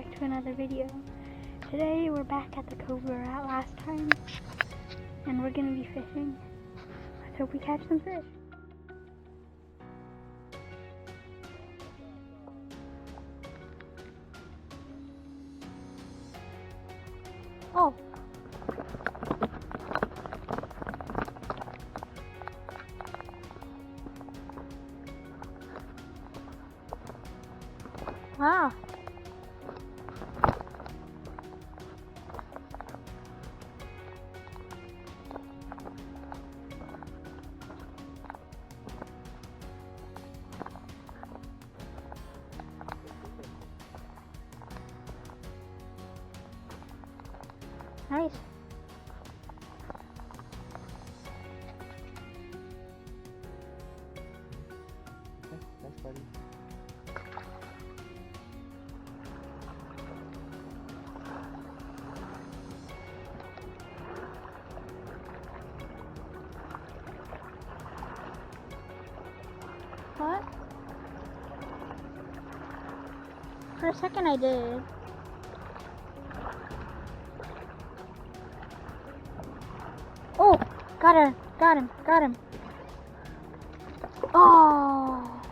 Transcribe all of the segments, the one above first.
back to another video. Today we're back at the cove we were at last time, and we're gonna be fishing. Let's hope we catch some fish. Oh! Wow! Nice. Okay, thanks, buddy. What? For a second I did. Oh! Got him. Oh!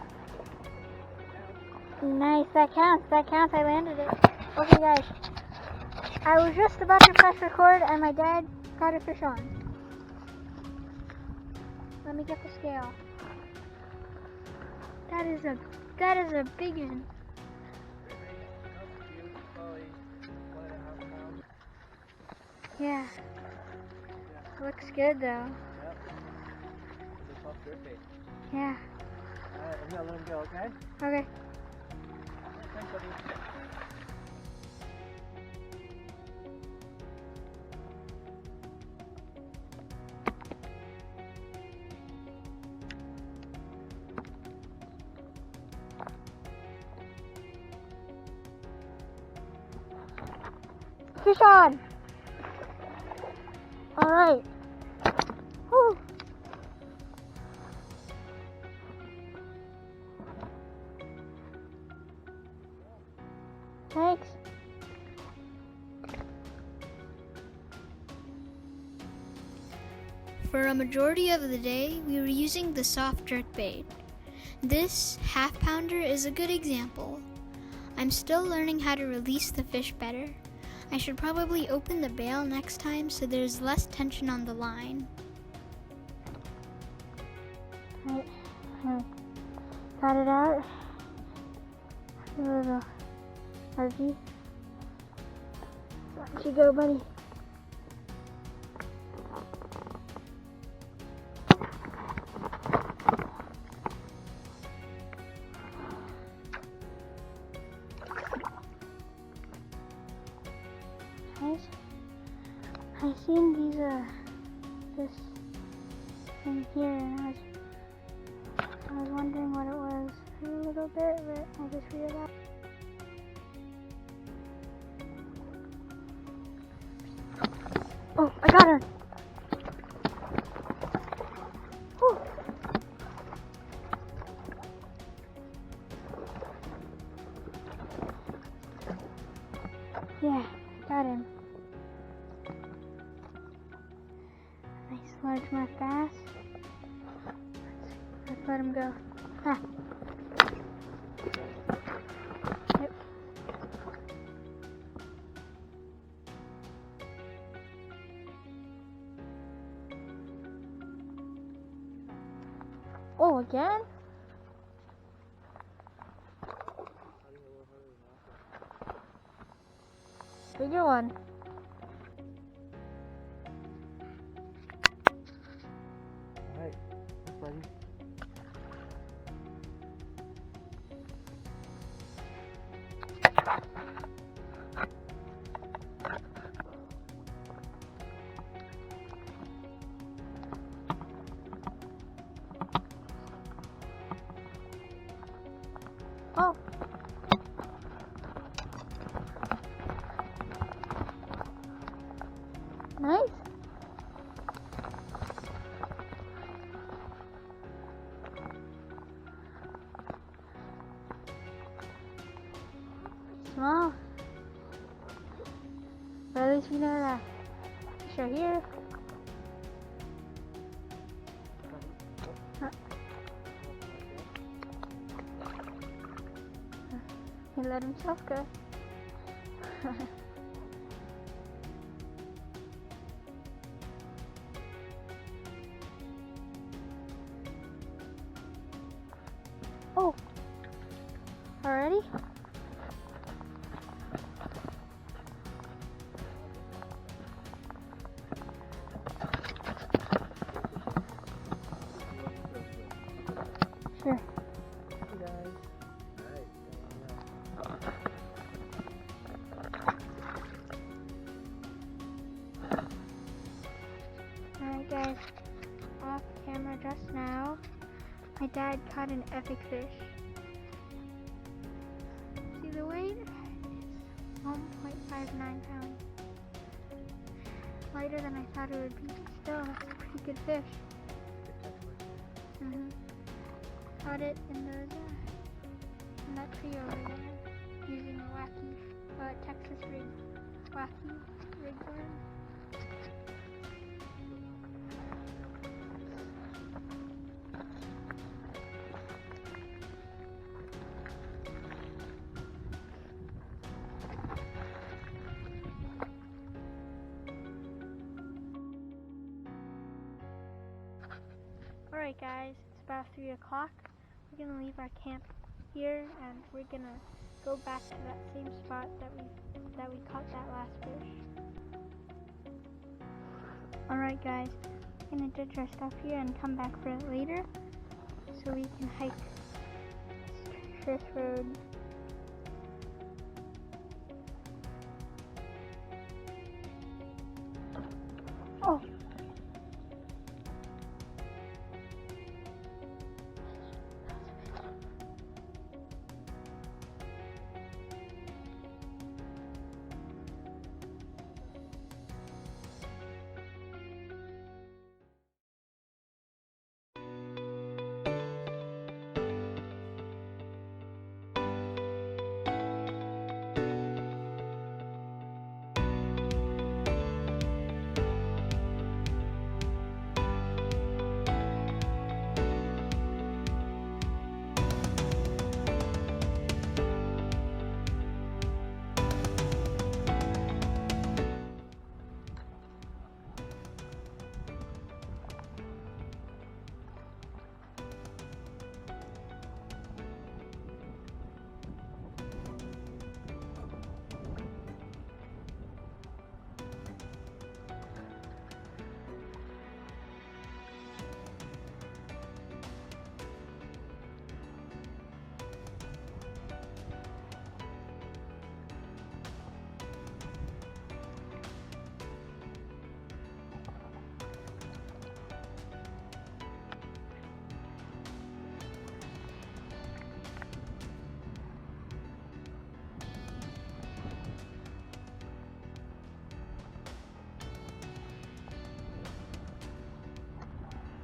Nice, that counts, I landed it. Okay guys, I was just about to press record and my dad got a fish on. Let me get the scale. That is a big one. Yeah. Looks good though. Yep. It's a soft jerk bait. Yeah. Alright, I'm gonna let him go, okay? Okay. Thanks, buddy. Fish on! Alright. Woo! Thanks. For a majority of the day, we were using the soft jerk bait. This half pounder is a good example. I'm still learning how to release the fish better. I should probably open the bail next time so there's less tension on the line. Right, got it out. A little RG. Let you go, buddy. I seen this thing here, and I was wondering what it was for a little bit, but I just realized. Oh, I got her! Whew. Yeah, got him. Nice largemouth bass. Let's let him go. Ah. Yep. Oh, again? Bigger one. Alright, thanks, buddy. Oh. Nice. Small. guys, you know the fish are here. He let himself go. Oh, already? Sure. Hey guys. Alright, Alright guys, off camera just now, my dad caught an epic fish. See the weight? It's 1.59 pounds. Lighter than I thought it would be, but still, that's a pretty good fish. Caught it in that tree over there, using a wacky, Texas rig, wacky rig worm. Alright guys, it's about 3 o'clock. We're gonna leave our camp here and we're gonna go back to that same spot that we caught that last fish. Alright guys, we're gonna ditch our stuff here and come back for it later so we can hike this treacherous road. Oh!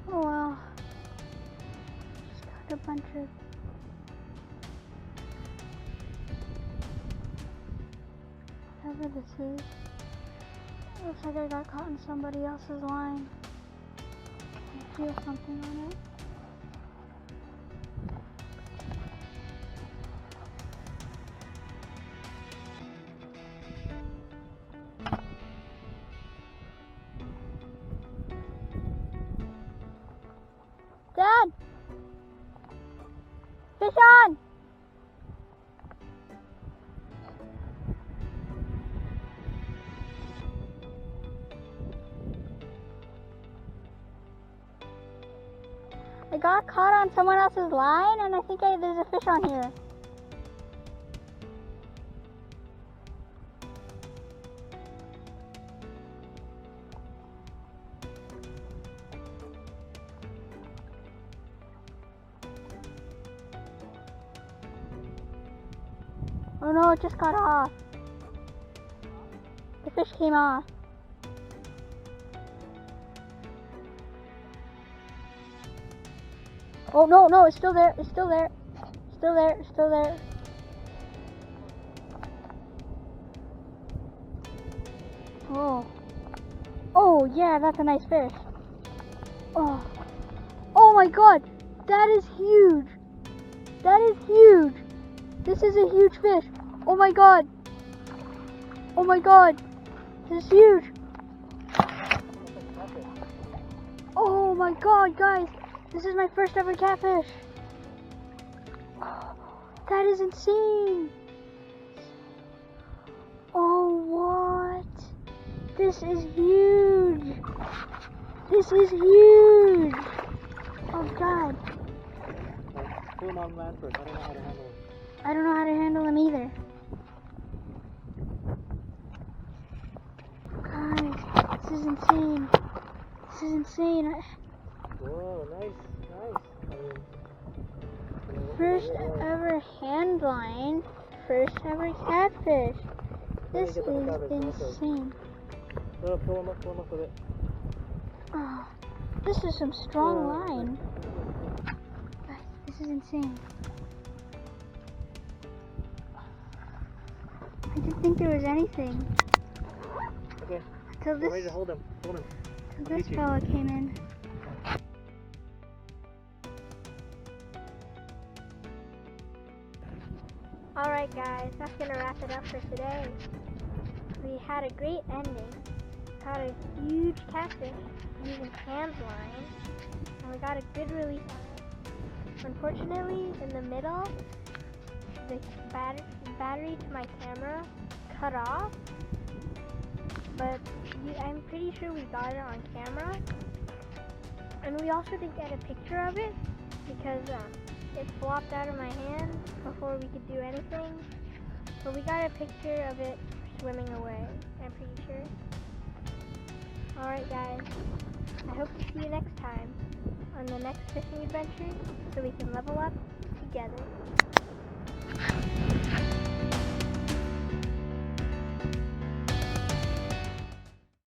Oh wow, just got a bunch of whatever this is. Looks like I got caught in somebody else's line. I feel something on it. Dad! Fish on! I got caught on someone else's line and I think there's a fish on here. Oh no, it just got off. The fish came off. Oh no, no, it's still there, it's still there. Still there, it's still there. Oh. Oh, yeah, that's a nice fish. Oh. Oh my god. That is huge. That is huge. This is a huge fish. Oh my god. Oh my god. This is huge. Oh my god, guys. This is my first ever catfish. That is insane. Oh, what? This is huge. This is huge. Oh god. Pull him on land first. I don't know how to handle him. I don't know how to handle him either. Guys, this is insane. This is insane. Whoa, nice. First ever hand line. First ever catfish. This is insane. Pull him up with it. Oh, this is some strong line. Guys, this is insane. I didn't think there was anything. Okay. Until I'm ready to hold him. Hold him. Until this fella came in. Alright guys, that's gonna wrap it up for today. We had a great ending. Caught a huge catfish using hand line, and we got a good release on it. Unfortunately, in the middle, the battery to my camera cut off, but I'm pretty sure we got it on camera. And we also didn't get a picture of it because it flopped out of my hand before we could do anything. But we got a picture of it swimming away, I'm pretty sure. Alright guys, I hope to see you next time on the next fishing adventure so we can level up together.